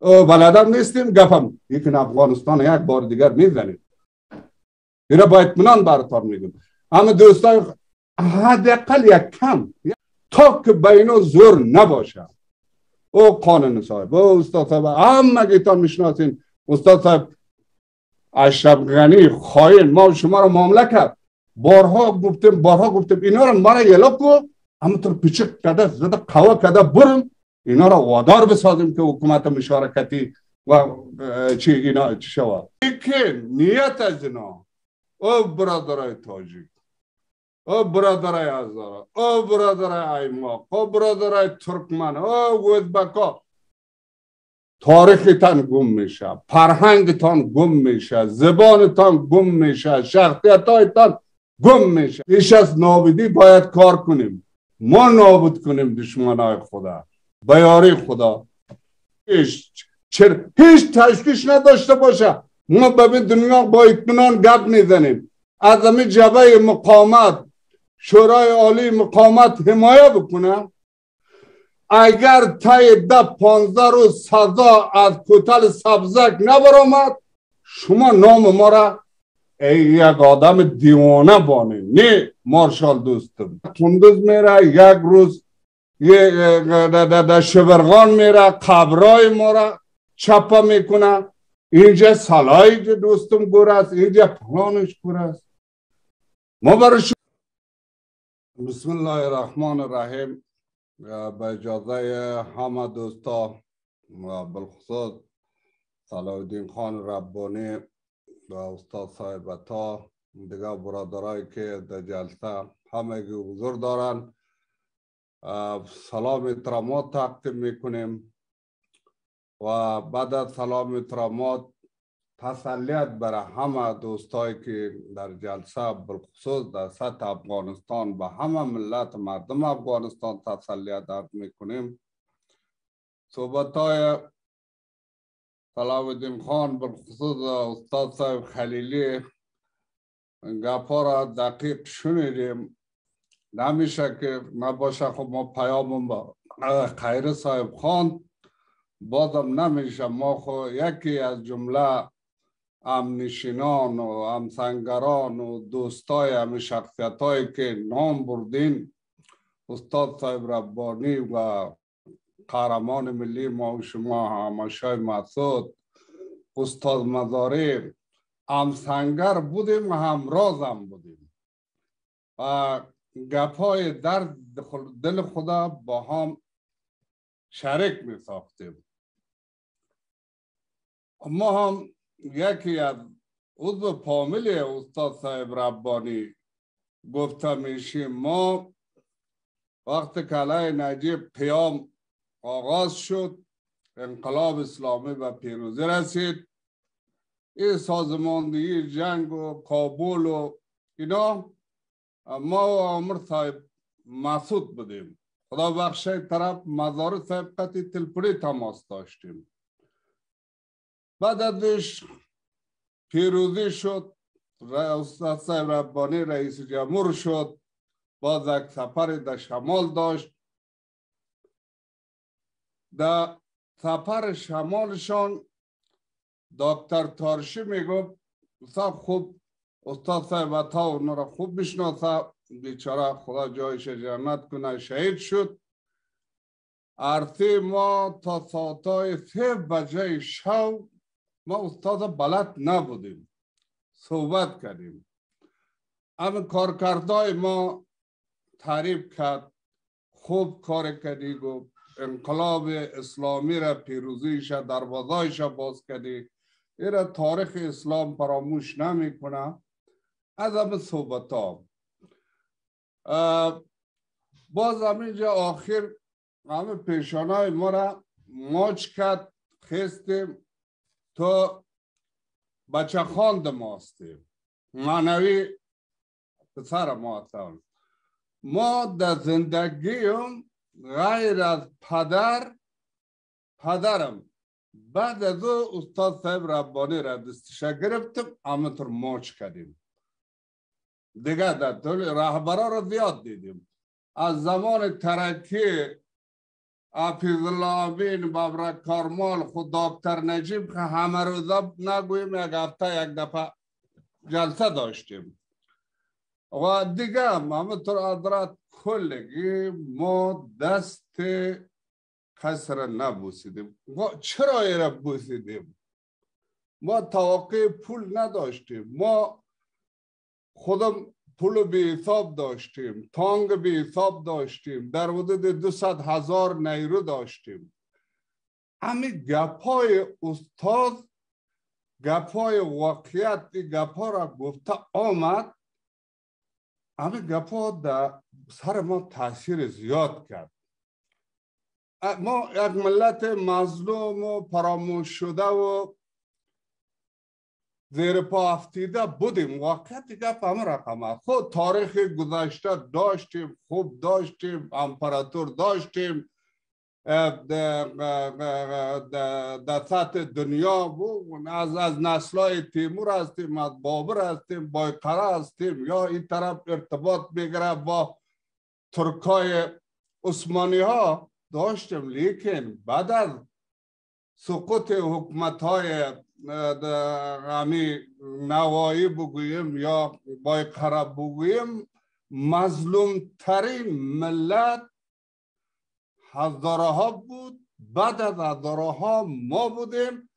بلدم نیستیم گپم یکی افغانستان یک بار دیگر میزنیم. اینا با اطمینان براتون میگم. اما دوستای حداقل یک کم تا که بینا زور نباشه. او قانون صاحب، او استاد صاحب، همه گیتان میشناسین. استاد صاحب اشرف غنی خائن ما شما رو معامله کرد. بارها گفتیم اینا رو مرا یلا کو، اما تو پیچک کده زده قوا کده برم اینا رو وادار بسازیم که حکومت مشارکتی و چی اینا چی شود. که نیت از اینا او برادرای تاجیک، او برادرای هزاره، او برادرای ایماق، او برادرای ترکمن، او ازبکا، تاریختان گم میشه، فرهنگتان گم میشه، زبانتان گم میشه، شخصیتایتان گم میشه. ایش از نابودی باید کار کنیم. ما نابود کنیم دشمنای خدا به یاری خدا. هیچ تشویش نداشته باشه. ما به دنیا با اطمینان گپ میزنیم. از همین جبهه مقاومت شورای عالی مقاومت حمایه بکنه. اگر تای 15 روز سزا از کوتل سبزک نبرآمد شما نام ما را یک آدم دیوانه بانید. نه مارشال دوستم کندوز میره یک روز شبرغان میره قبرای ما را چپا میکنه. اینجا سلای دوستم گور است، اینجا پلانش گور است. ما برای بسم الله الرحمن الرحیم. به اجازه همه دوستا بالخصوص صلاح الدین خان ربانی و استاد صاحب عطا دیگه برادرایی که در جلسه همگی حضور دارن سلام احترامات تقدیم میکنیم و بعد از سلام احترامات تسلیت برای همه دوستایی که در جلسه بالخصوص در سطح افغانستان به همه ملت مردم افغانستان تسلیت عرض میکنیم. صحبت‌های صلاح الدین خان بالخصوص استاد صاحب خلیلی گپا را دقیق شنیدیم. نمیشه که نباشه. خب ما پیامم با خیر صاحب خان بازم نمیشه. ما خو یکی از جمله همنشینان و همسنگران و دوستای همه شخصیت هایی که نام بردین استاد صاحب ربانی و قهرمان ملی ما و شما همشای مسعود استاد مزاری همسنگر بودیم و همراز هم بودیم و گپای در دل خدا با هم شریک می ساختیم. ما هم یکی از عضو فامیل استاد صاحب ربانی گفته میشیم. ما وقتی که علیه نجیب قیام آغاز شد انقلاب اسلامی به پیروزی رسید این سازماندهی جنگ و کابل و اینا ما و عمر صاحب مسعود بودیم. خدا بخشه طرف مزار صاحب قطعی تلفنی تماس داشتیم. بعد ازش پیروزی شد استاد صاحب ربانی رئیس جمهور شد. باز یک سفر در شمال داشت. در سفر شمالشان دکتر تارشی میگفت صاحب خوب استاد صاحب عطا اونا را خوب میشناسه بیچاره خدا جایش جنت کنه شهید شد. ارتی ما تا ساعتای 3 بجه شب ما استاد بلد نبودیم صحبت کردیم. اما کارکردای ما تعریف کرد خوب کار کردی گفت انقلاب اسلامی را پیروزیش دروازهایش باز کردی. این را تاریخ اسلام فراموش نمی کنه. از همه صحبت ها باز همینجا آخر همه پیشانهای ما را ماچ کرد خستیم تو بچه خواند ماستیم معنوی پسر ما هستم. ما در زندگیم غیر از پدرم بعد از او استاد صاحب ربانی را دستش گرفتم همینطور ماچ کردیم. دیگه در طول رهبرا را زیاد دیدیم. از زمان ترکی حفیظ الله امین بابرک کارمال خود دکتر نجیب که همه روزا نگویم یک هفته یک دفعه جلسه داشتیم و دیگه همونطور حضرت کلگی ما دست کس را نبوسیدیم. چرا ایره بوسیدیم؟ ما توقع پول نداشتیم، ما خودم پول بی حساب داشتیم، تانگ بی حساب داشتیم، در حدود 200,000 نیرو داشتیم. همین گپای استاد، گپای واقعیت گپا را گفته آمد، همین گپا در سر ما تاثیر زیاد کرد. ما یک ملت مظلوم و فراموش شده و زیر پا افتیده بودیم. واقعیت گپ همه رقمه. خود تاریخ گذشته داشتیم، خوب داشتیم، امپراتور داشتیم در سطح دنیا بود. از نسلای تیمور هستیم، از بابر هستیم، بایقره هستیم، یا این طرف ارتباط میگره با ترکای عثمانی ها داشتیم. لیکن بعد از سقوط حکومت های همی نوایی بگوییم یا بایقره بگوییم، مظلوم ترین ملت هزارها بود. بعد از هزارها ما بودیم،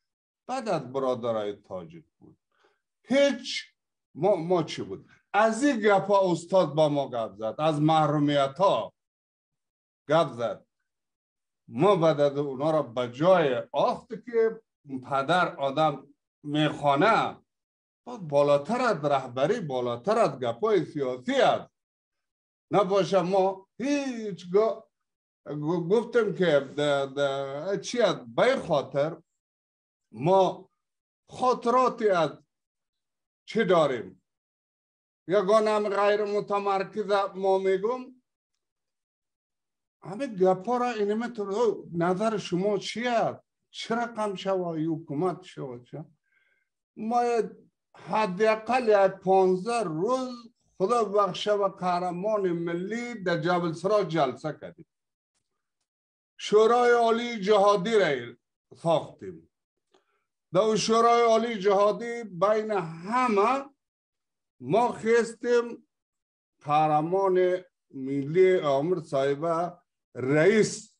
بعد از برادرای تاجیک بود. هیچ ما چی بود؟ از این گپا استاد با ما گپ زد، از محرومیت ها گپ زد. ما بعد از اونا را به جای آخت که پدر آدم میخوانه، بالاتر از رهبری، بالاتر از گپای سیاسی است. نباشه ما هیچ گفتم که چی است؟ به خاطر ما خاطراتی از چی داریم؟ یگانه هم غیر متمرکز ما میگم همه گپا را اینمه تو نظر شما چیه؟ چه رقم شوه حکومت شوه؟ ما حداقل یک 15 روز خدا بخشه و قهرمان ملی در جبل سراج جلسه کردیم. شورای عالی جهادی را ساختیم. در شورای عالی جهادی بین همه ما خواستیم قهرمان ملی عامر صاحب رئیس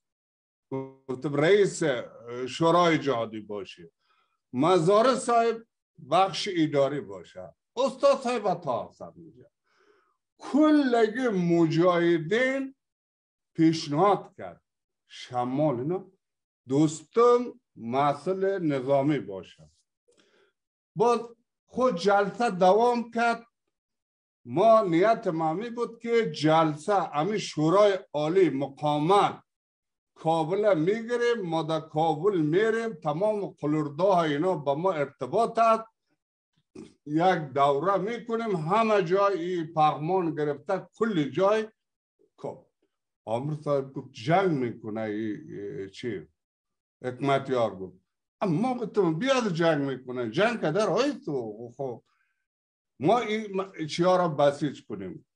شورای جهادی باشه، مزار صاحب بخش اداری باشه، استاد صاحب تا میگه. کلگی مجاهدین پیشنهاد کرد شمال اینا دوستم مسئله نظامی باشه. باز خود جلسه دوام کرد. ما نیت مامی بود که جلسه امی شورای عالی مقامات کابل میگیریم، ما در کابل میریم، تمام قلرداه اینا با ما ارتباط هست، یک دوره میکنیم، همه جای پغمان گرفته کل جای. خب عامر صاحب گفت جنگ میکنه چی؟ حکمتیار گفت اما بتون بیاد جنگ میکنه، جنگ که در های تو. خب ما چیا را بسیج کنیم؟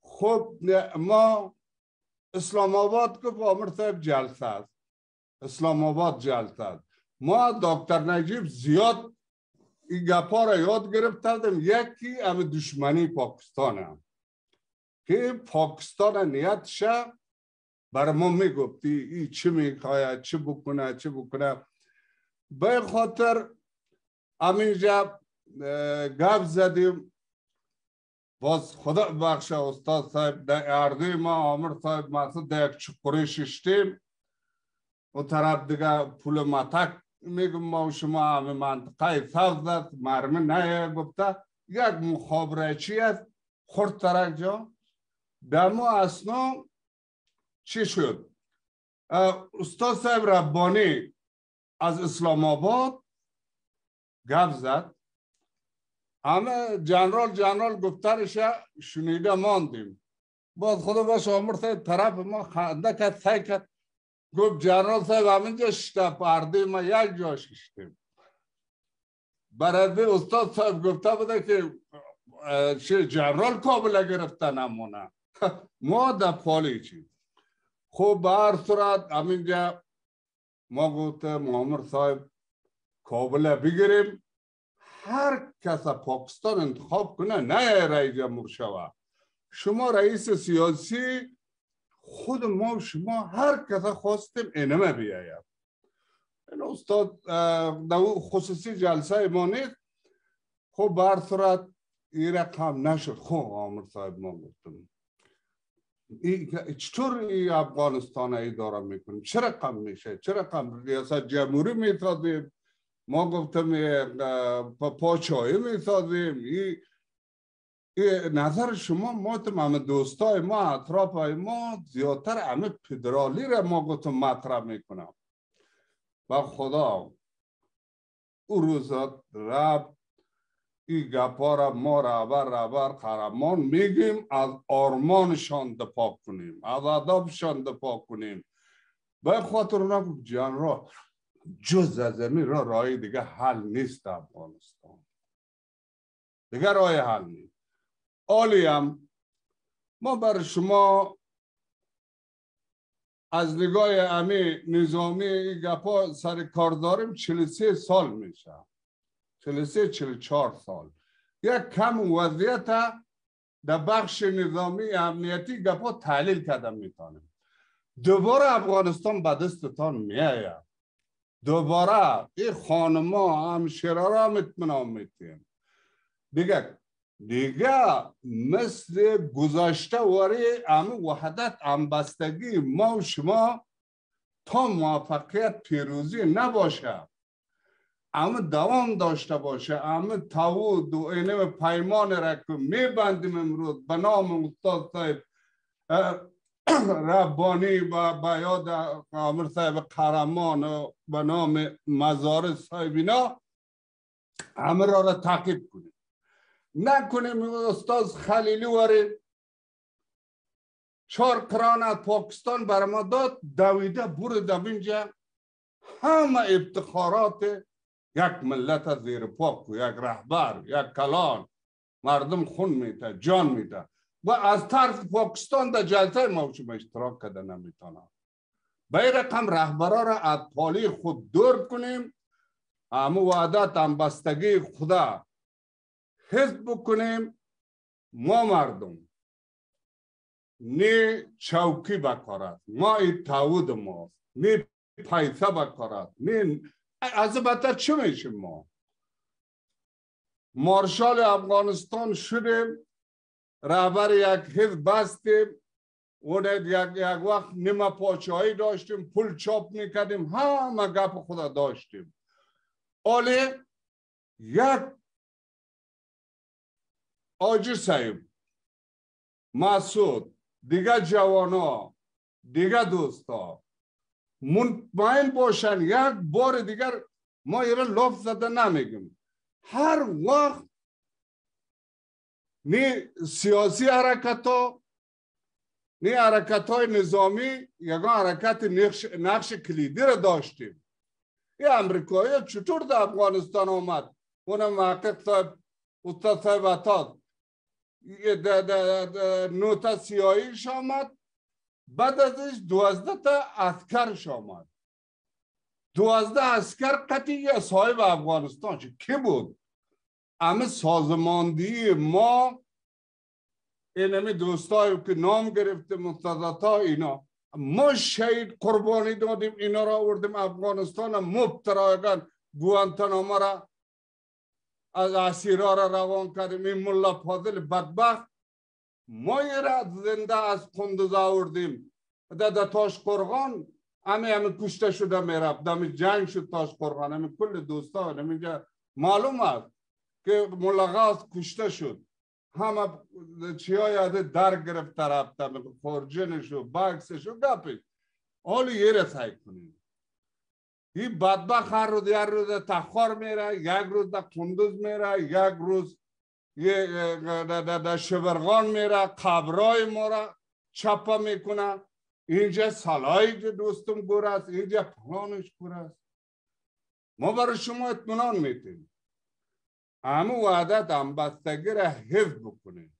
خب ما اسلام آباد که عامر صاحب جلسه است، اسلام آباد جلسه است. ما دکتر نجیب زیاد این گپا را یاد گرفتم. یکی هم دشمنی پاکستان هم که پاکستان نیتش بر ما میگفتی ای چه میخواید، چه بکنه. به خاطر همینجا گپ زدیم. باز خدا بخشه استاد صاحب در اردوی ما عامر صاحب مسعود در یک چقوری ششتیم و طرف دیگه پول متک میگم ما و شما همه منطقه سبز است، مرمه نه گفته یک مخابره چی است خورد ترک جا. در ما اصلا چی شد؟ استاد صاحب ربانی از اسلام آباد گپ زد. همه جنرال گفترش شنیده ماندیم. باز خدا باش عامر صاحب طرف ما خنده کرد، سعی کرد گفت جنرال صاحب همینجا شته پرده ما یک جا ششتیم. برای استاد صاحب گفته بوده که چه جنرال کابل گرفته نمونه. ما در پالی چی. خب به هر صورت همینجا ما گفتم مامور صاحب کابل بگیریم، هر کس پاکستان انتخاب کنه نه رئیس جمهور شوه. شما رئیس سیاسی خود ما شما هر کس خواستیم اینمه بیاید. این استاد در خصوصی جلسه ما نیست. خب به هر صورت این رقم نشد. خب مامور صاحب ما گفتم چطور این افغانستان اداره میکنیم؟ چه رقم میشه؟ چه رقم ریاست جمهوری میسازیم؟ ما گفتم پاچایی میسازیم. نظر شما ما همه دوستای ما اطراف ما زیادتر همه فدرالی را ما گفتم مطرح میکنم. و خدا او روزات رب این گپا را ما رابر قهرمان میگیم، از آرمانشان دفاع کنیم، از ادبشان دفاع کنیم. به خاطر اونا جان را جز از زمین را راه دیگه حل نیست. افغانستان دیگه راه حل نیست. عالی هم ما بر شما از نگاه امی نظامی این گپا سر کار داریم. 43 سال میشه، 43-44 سال. یک کم وضعیت در بخش نظامی امنیتی گپا تحلیل کردن میتونیم. دوباره افغانستان به دستتان میآید. دوباره این خانما همشیرا هم اطمینان میتیم. دیگه مثل گذشته واری همه وحدت همبستگی ما و شما تا موفقیت پیروزی نباشه، همه دوام داشته باشه. همه تعهد و اینه پیمان را که میبندیم امروز به نام استاد صاحب ربانی و به یاد عامر صاحب قهرمان و به نام مزار صاحب اینا، همه را تعقیب کنیم. نکنیم استاد خلیلی واری 4 کران از پاکستان بر ما داد، دویده برد اینجا همه افتخارات یک ملت زیر پاک و یک رهبر، یک کلان، مردم خون میده، جان میده و از طرف پاکستان در جلسه ما شما اشتراک کرده نمیتونه. به این رقم رهبرا را از پالی خود دور کنیم، همه وعدت همبستگی خدا حفظ بکنیم. ما مردم نه چوکی بکارد، ما این تعهد ماست، نه پیسه بکارد، نه از بدتر چه میشیم؟ ما مارشال افغانستان شدیم، رهبر یک حزب بستیم، اون یک وقت نیمه پاچایی داشتیم، پول چاپ میکردیم، همه گپ خدا داشتیم. ولی یک آجی صاحب، مسعود، دیگه جوانا، دیگه دوستا مطمئن باشن یک بار دیگر ما ایره لفظ زده نمیگیم. هر وقت نی سیاسی حرکت ها، نی حرکت های نظامی یکان حرکت نقش کلیدی را داشتیم. این امریکایی چطور در افغانستان آمد؟ اون محقق صاحب استاد صاحب عطاد نوتا سیاهیش آمد، بعد ازش 12 تا عسکرش آمد. 12 عسکر قطعی صاحب افغانستان کی بود؟ همه سازماندهی ما، این همه دوستایی که نام گرفته مستضعفا اینا، ما شهید قربانی دادیم، اینا را آوردیم افغانستان، مبترایگان گوانتاناما را از اسیرا را روان کردیم. این ملا فاضل بدبخت ما یه را زنده از قندوز آوردیم در تاشقرغان، همه کشته شده میرفت. دم جنگ شد تاشقرغان، همه کل دوستا همینجا معلوم است که ملا غاز کشته شد. همه چیای از در گرفت رفته، خورجنش و بکسش و گپش. حالا یه را سعی کنیم. این بدبخت هر روز تخار میره، یک روز در قندوز میره، یک روز در شبرغان میره، قبرای ما را چپا میکنه. اینجا سلای دوستم گور است، اینجا پلانش گور است. ما برای شما اطمینان میتیم، همه وعدت همبستگی را حفظ بکنیم.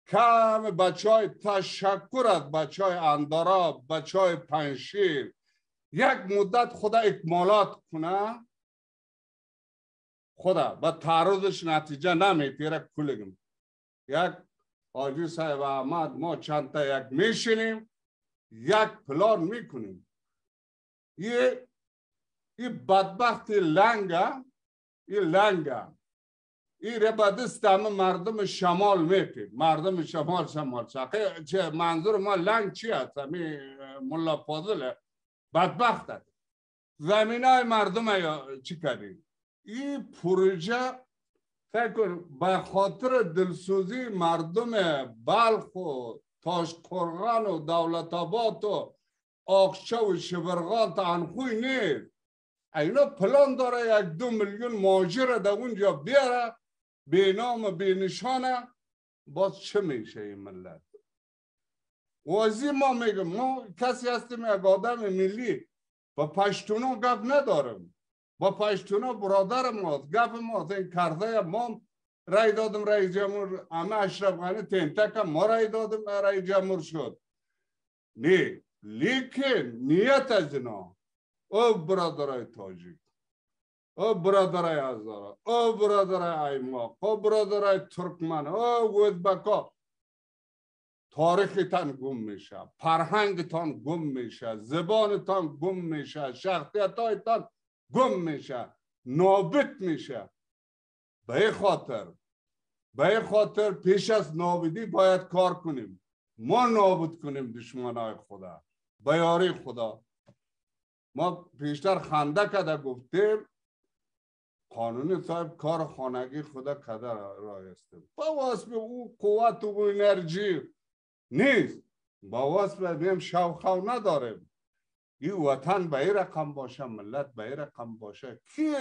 کم بچه های تشکر از بچه های اندارا، بچه های پنشیر یک مدت خدا اکمالات کنه، خدا با تعرضش نتیجه نمیتیره کلگم. یک حاجی صاحب احمد ما چند تا یک میشینیم یک پلان میکنیم. یه بدبخت لنگه، این را به دست همه مردم شمال میپید. مردم شمال چه منظور ما لنگ چی هست؟ ملا فاضله بدبخت هست. زمین های مردم چی کردیم؟ این پروژه فکر کن به خاطر دلسوزی مردم بلخ و تاشقرغان و دولت آباد و آقشه و شبرغان تا انخوی نیست. اینا پلان داره 1-2 میلیون مهاجر در اونجا بیاره بی نام و بی نشانه. باز چه میشه این ملت؟ وازی ما میگم ما کسی هستیم یک آدم ملی با پشتونا گپ ندارم. با پشتونا برادر ماست، گپ ماست. این کرده ما رای دادم رئیس جمهور، همه اشرف غنی تنتک ما رای دادم رئیس جمهور شد. نه لیکن نیت از اینا او برادرای تاجیک، او برادرای هزارا، او برادرای ایماق، او برادرای ترکمن، او ازبکا، تاریختان گم میشه، فرهنگتان گم میشه، زبانتان گم میشه، شخصیتایتان گم میشه، نابود میشه. به خاطر پیش از نابودی باید کار کنیم. ما نابود کنیم دشمنای خدا به یاری خدا. ما پیشتر خنده کده گفتیم قانون صاحب کار خانگی خدا کده رایسته. با واسه او قوت و انرژی نیست، با واسه بیم شوخو نداریم. این وطن به این رقم باشه، ملت به این رقم باشه. کی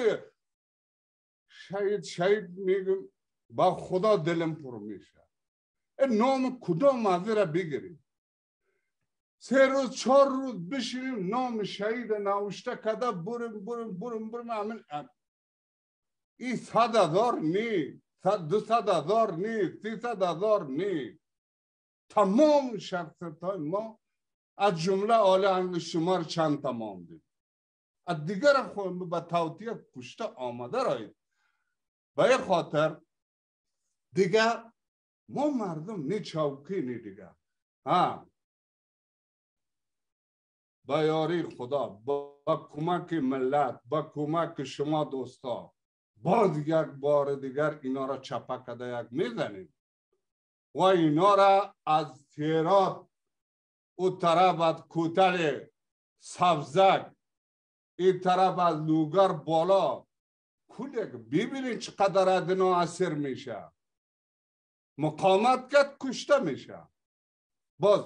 شهید میگم با خدا دلم پر میشه. نام کدام موضوع را بگیریم 3 روز 4 روز بشینیم نام شهید نوشته کده برم همین. این 100,000 نی، 200,000 نی، 300,000 نی. تمام شخصیت های ما از جمله آل انگل شمار چند تمام دید. از دیگر خود به توطیه کشته آمده رایید. به این خاطر دیگر ما مردم نی چوکی نی دیگر. با یاری خدا، با کمک ملت، با کمک شما دوستا باز یک بار دیگر اینا را چپه کده یک میزنیم و اینا را از تیرات او طرف از کوتل سبزک این طرف از لوگر بالا کلیک ببینید چقدر ادنا اثر میشه. مقاومت کرد کشته میشه. باز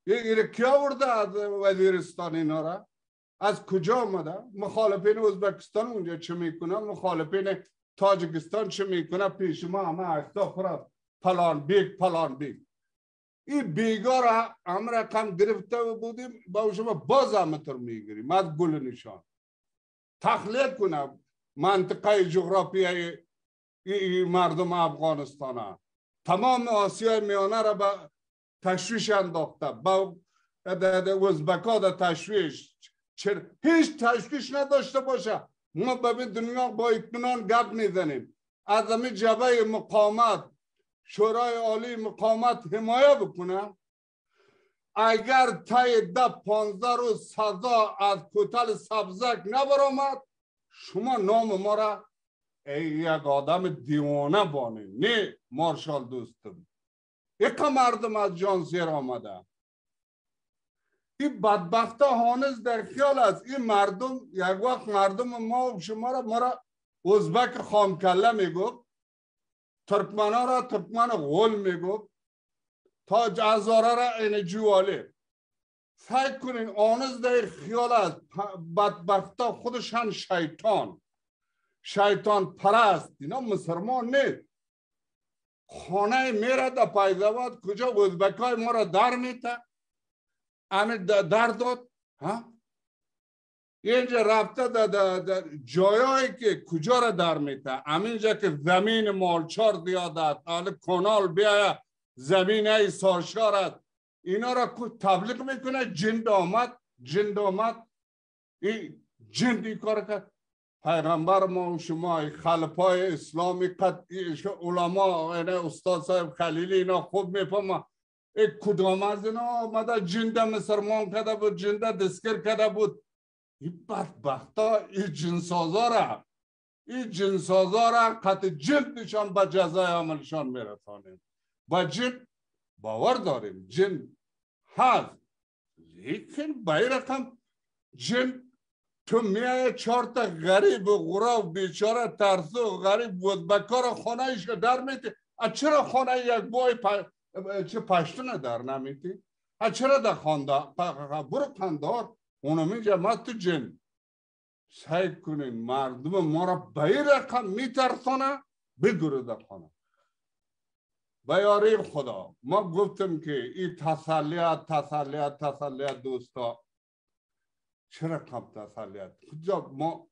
این کیا ورده از وزیرستان اینا را؟ از کجا آمده؟ مخالفین ازبکستان اونجا چه میکنه؟ مخالفین تاجیکستان چه میکنه؟ پیش ما همه اکتا خورد پلان بیگ. این بیگا را هم رقم گرفته بودیم با شما باز همتر میگیریم از گل نشان. تخلیه کنه منطقه جغرافیای مردم افغانستان. تمام آسیای میانه را به تشویش انداخته. با ازبکا دا تشویش. هیچ تشویش نداشته باشه. ما به دنیا با اطمینان گپ میزنیم. از همین جبهه مقاومت شورای عالی مقاومت حمایه بکنه. اگر تای 10-15 روز سزا از کوتل سبزک نبرآمد شما نام ما را یک آدم دیوانه بانید. نه مارشال دوستم، یک مردم از جان زیر آمده. این بدبخت هانز در خیال است این مردم یک وقت مردم ما و شما را ازبک خامکله میگفت، ترکمن ها را ترکمن غول میگفت، تاج هزاره را این جواله. فکر کنین آنز در خیال است بدبخت ها خودشان شیطان پرست. اینا مسلمان نیست. خانه میره در پیزواد کجا ازبک های ما را در میته همین در داد. اینجا رفته در جایایی که کجا را در میته همینجا که زمین مالچار زیاده است. حالا کانال بیاید زمینه ساشارت اینا را تبلیغ میکنه. جند آمد این جندی کار کرد. پیغمبر ما و شما خلفای اسلامی علما استاد صاحب خلیلی اینا خوب میفهمه کدام از اینا آمده جنده مسلمان کرده بود، جنده دستگیر کرده بود. این بدبختا این جنسازا را قطع جلدشان به جزای عملشان میرسانیم. با جن باور داریم جن هست، لیکن به این رقم جن تو میای 4 تا غریب غراب بیچاره ترسو غریب بود بکار خانهش در میتی. چرا خانه یک بای چه پشتونه در نمیتی؟ چرا در خانده برو قندار اونو میگه ما تو جن. سعی کنین مردم ما را به این رقم میترسانه بگره در خانه. بیاری خدا ما گفتم که این تسلیت دوستا چه رقم تسلیت کجا ما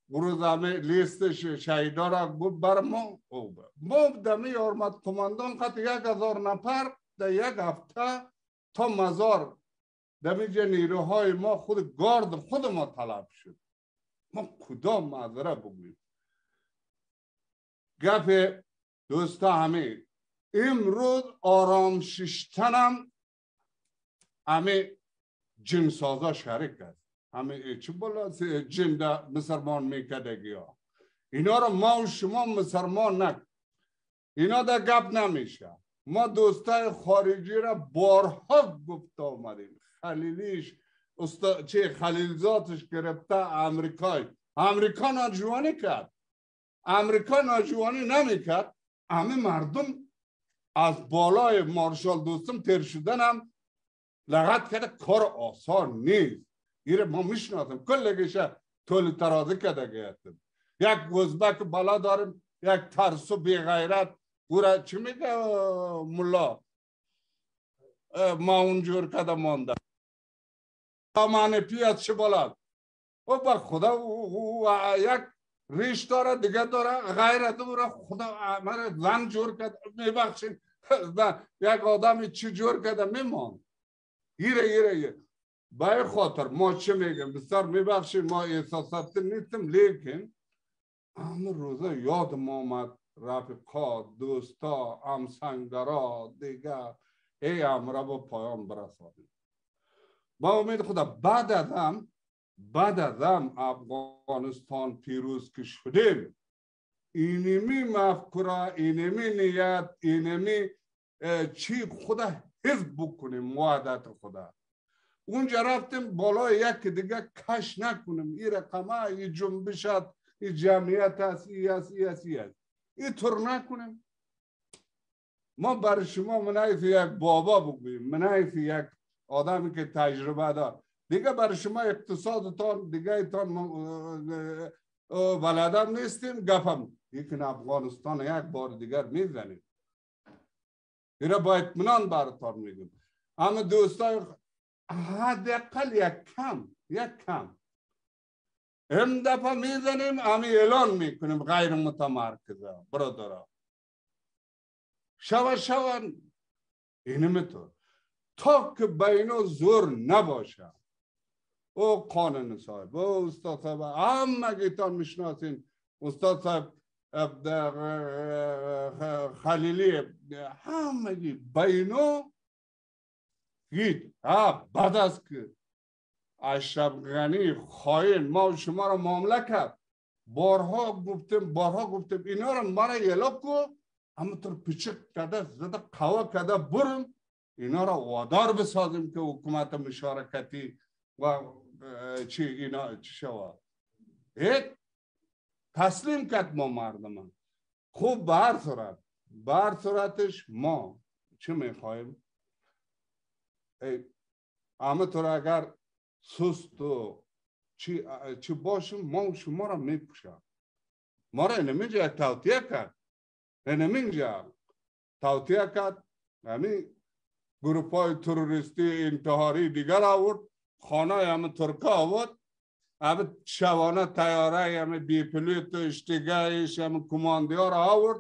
روزنامه لیستش شهیدا را گفت بر ما دمی آرمد کماندان قط 1000 نفر در یک هفته تا مزار دمی نیروهای ما خود گارد خود ما طلب شد. ما کدام معذره بگویم؟ گپ دوستا همه امروز آرام ششتنم همه جنسازا شریک است. همه چه بالا جنده مسلمان میکدگی ها اینا رو ما و شما مسلمان نکن. اینا در گپ نمیشه. ما دوستای خارجی را بارها گفت آمدیم. خلیلیش چه خلیلزاتش گرفته امریکا ناجوانی کرد. امریکا ناجوانی نمیکرد. همه مردم از بالای مارشال دوستم تیر شدن هم لغت کرده کار آسان نیست. ایره ما میشناسم کلگیش طول ترازی کرده گیتیم. یک وزبک بالا داریم یک ترسو بی غیرت گوره چی میگه ملا ما اونجور کده مانده سامان پیاد چه بالا و با خدا یک ریش داره دیگه داره غیرت داره خدا مرا زن جور کرده میبخشین یک آدمی چی جور کرده میمان ایره بای خاطر ما چه میگم بسیار میبخشین ما احساسات نیستم لیکن اما روزه یاد ما آمد رفقا دوستا همسنگرا دیگه ای امره با پایان برسانیم. با امید خدا بعد از هم افغانستان پیروز که شدیم اینمی مفکوره اینمی نیت اینمی چی خدا حفظ بکنیم وعدت خدا. اونجا رفتیم بالا یک دیگه کش نکنیم این رقمه این جنبشت این جمعیت هست این طور نکنیم. ما برای شما منعیف یک بابا بگویم منعیف یک آدمی که تجربه دار دیگه برای شما اقتصادتان دیگه ایتان بلدم نیستیم گفم یکن افغانستان یک بار دیگر میزنیم. این را با اطمینان براتان میگم. اما دوستای حداقل یک کم این دفعه میزنیم اما اعلان میکنیم غیر متمرکزه برادرها شوا اینمیتون تا که بینو زور نباشه. او قانون صاحب او استاد صاحب همه گیتان میشناسین استاد صاحب خلیلی همه گی بینو گید بعد از که اشرف غنی خائن ما و شما را معامله کرد بارها گفتیم اینا را مرا یلا کو اما تر پیچک کرده زده قوا کرده برم اینا را وادار بسازیم که حکومت مشارکتی و چی اینا چی شود تسلیم کرد ما مردمان. خوب به هر صورتش ما چه میخوایم اما طور اگر سست و چی باشیم ما و شما را میکشم. ما را نمیجا توطیه کرد همین گروپ های تروریستی انتحاری دیگر آورد خانه همه ترکا آورد همه شوانه تیاره همه بی پلوت و اشتگاهش همه کماندی ها را آورد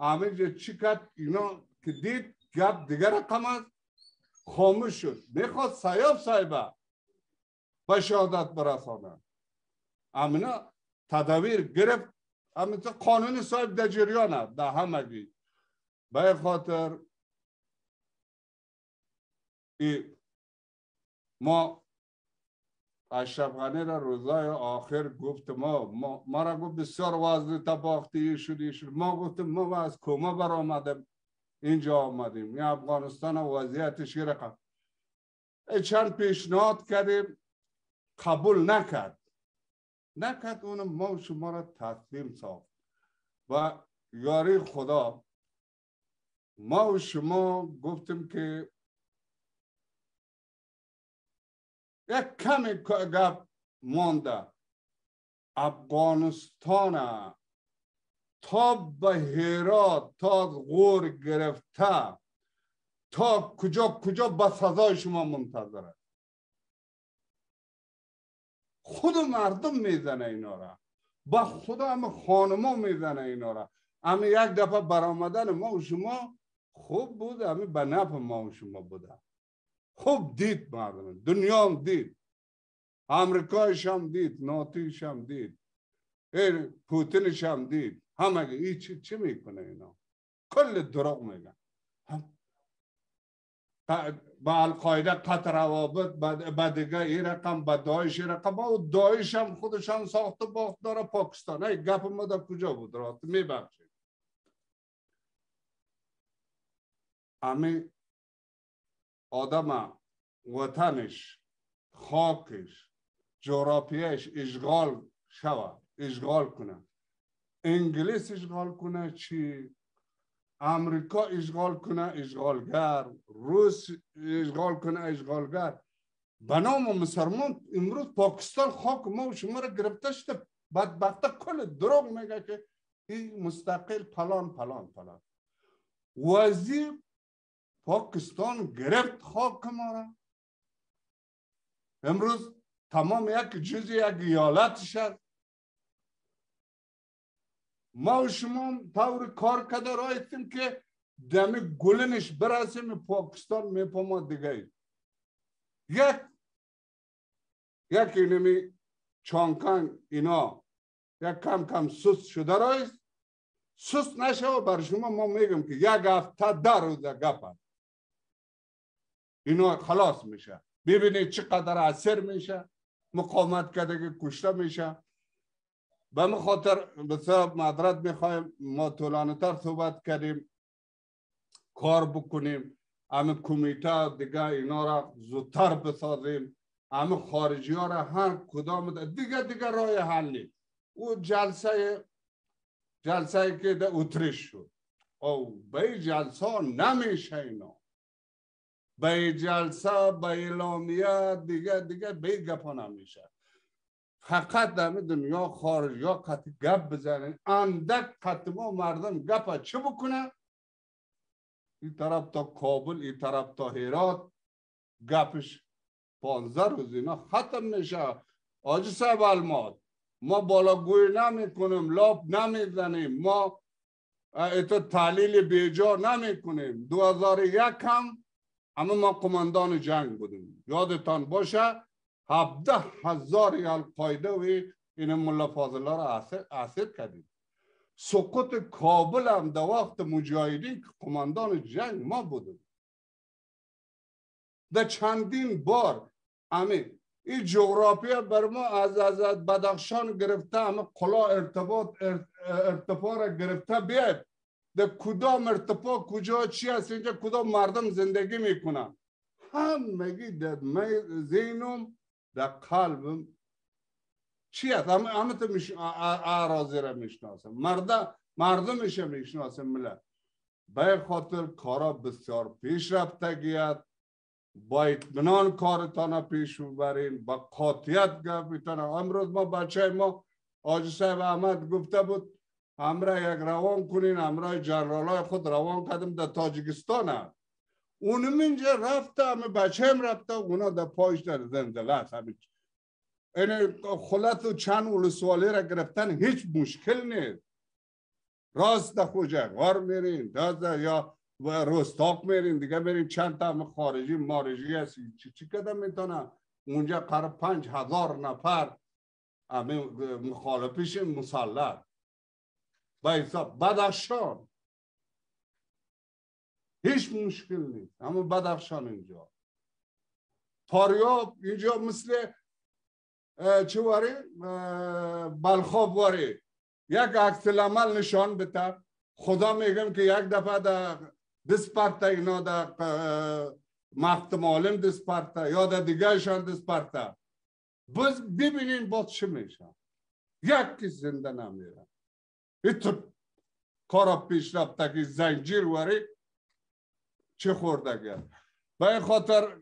همه چی کرد اینا که دید گپ دیگر رقم است. خاموش شد. میخواد سیاب صاحبه به شهادت برسانه. امنا تدابیر گرفت. همینطور قانون صاحب در جریان است در همگی. به خاطر ما اشرف غنی را روزای آخر گفت ما را گفت بسیار وزن تباختی شدی شد. ما گفتیم ما از کوما برآمدیم اینجا آمدیم. این افغانستان وضعیتش رقم. چند پیشنهاد کردیم قبول نکرد اون ما و شما را تسلیم ساخت. و یاری خدا ما و شما گفتیم که یک کمی گپ مانده. افغانستان تا به هرات تا غور گرفته تا کجا به سزای شما منتظره. خود مردم میزنه اینا را. با خدا هم خانما میزنه اینا را. اما یک دفعه برآمدن ما و شما خوب بود. اما به نفع ما و شما بوده. خوب دید مردم. دنیا هم دید. امریکایش هم دید. ناتویش هم دید. پوتینش هم دید. همه چی میکنه اینا؟ کل دروغ میگن. با القاعده قطع روابط با دیگه این رقم با داعش رقم و داعش هم خودشان ساخته باخت داره پاکستان. ای گپ ما در کجا بود راست میبخشید. امی آدم وطنش خاکش جغرافیش اشغال شود اشغال کنه. انگلیس اشغال کنه چی؟ امریکا اشغال کنه اشغالگر. روس اشغال کنه اشغالگر. به نام مسلمان امروز پاکستان خاک ما و شما را گرفته شده. بدبخته کل دروغ میگه که این مستقل پلان. وزیر پاکستان گرفت خاک ما را. امروز تمام یک جزء یک ایالتش است. ما و شما طور کار کرده رایتیم که دمی گلنش برسیم پاکستان میپاما دیگه. یک اینمی چانکان اینا یک کم سست شده رایست. سست نشه و بر شما ما میگم که یک هفته 10 روزه گپ اینا خلاص میشه. ببینید چقدر اثر میشه. مقاومت کرده که کشته میشه. به من خاطر بسیار معذرت میخوایم. ما طولانی تر صحبت کردیم. کار بکنیم. همه کمیته دیگه اینا را زودتر بسازیم. همه خارجی ها را هر کدام دیگه رای حل نیست. او جلسه که در اتریش شد. او به جلسه ها نمیشه اینا. به جلسه به اعلامیه دیگه به گپا نمیشه. فقط در دنیا خارج یا قطع گپ بزنن. اندک قطع ما مردم گپ چه بکنه؟ این طرف تا کابل این طرف تا هرات گپش 15 روز اینا ختم میشه. آجی صاحب الماد ما بالاگوی نمی کنیم. لاب نمیزنیم. ما ایتو تحلیل بیجا نمی کنیم. 2001 هم اما ما قماندان جنگ بودیم. یادتان باشه 17,000 القاعده و این ملا فاضله را اسیر کردیم. سقوط کابل هم در وقت مجاهدین که قماندان جنگ ما بودیم. در چندین بار همین این جغرافیا بر ما از بدخشان گرفته همه قلا ارتفاع را گرفته بیاید در کدام ارتفاع کجا چی هست اینجا کدام مردم زندگی میکنن. همگی در ذهنم در قلبم چی هست؟ همه تو اراضی را میشناسم. مردمش میشناسم. ملت به خاطر کارا بسیار پیش رفتگیت با اطمینان کارتان پیش ببرین. با قاطعیت گفتن. امروز ما بچه ما حاجی صاحب احمد گفته بود همراه یک روان کنین. همراه جنرالای خود روان کردم در تاجیکستان. اونم اینجا رفته. همه بچه هم رفته. اونا در پایش در زنزله است. این خلط و چند ولسوالی را گرفتن هیچ مشکل نیست. راست در خوجه غار میرین یا و رستاق میرین دیگه برین چند تا خارجی مارجی هستی چی کده میتونه اونجا قرار 5,000 نفر مخالفش مسلح با حساب بدخشان هیچ مشکل نیست اما بدخشان اینجا فاریاب اینجا مثل چه واری بلخاب واری یک عکس العمل نشان بده خدا میگم که یک دفعه در دسپارتا اینا در محکمه عالم دسپارتا یا در دیگهشان دسپارتا بس ببینین باز چه میشن یک کس زنده نمیره ایتو کارا پیش رفته که زنجیر واری چه خورده گرد به این خاطر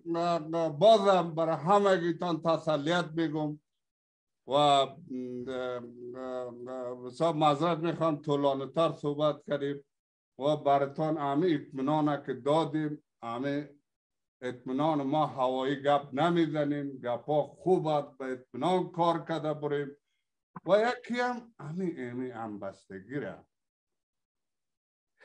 بازم برای همگیتان تسلیت میگم و معذرت میخوام طولانی تر صحبت کردیم و براتان همه اطمینانه که دادیم همه اطمینان ما هوایی گپ نمیزنیم گپا خوب است به اطمینان کار کرده بریم و یکی هم همه همبستگی را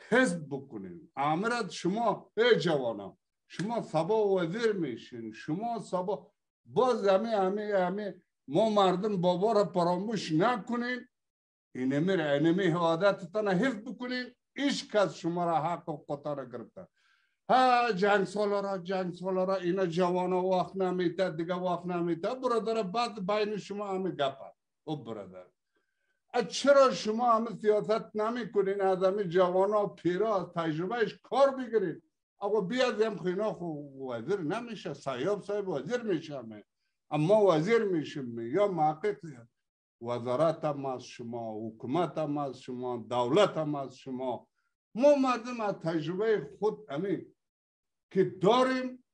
حزب بکنیم امرت شما ای جوانا شما سبا وزیر میشین شما سبا باز همه ما مردم بابا را فراموش نکنین اینمی عادتتان حفظ بکنین هیچ کس شما را حق و قطع را گرفته ها جنگ سالا اینا جوانا وقت نمیته دیگه وقت نمیته برادر بعد بین شما همه گپه او برادر چرا شما همه سیاست نمی کنین از همه جوانا پیرا از تجربهش کار بگیرین اگه بیاد هم خینا وزیر نمیشه سیاب صاحب وزیر میشه اما وزیر میشیم یا محقق وزارت هم از شما حکومت هم از شما دولت هم از شما ما مردم از تجربه خود همین که داریم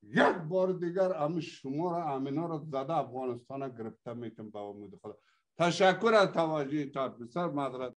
یک بار دیگر همین شما را همینا را زده افغانستان گرفته میتون با امید خدا تشکر از توجه تا بسیار مدرد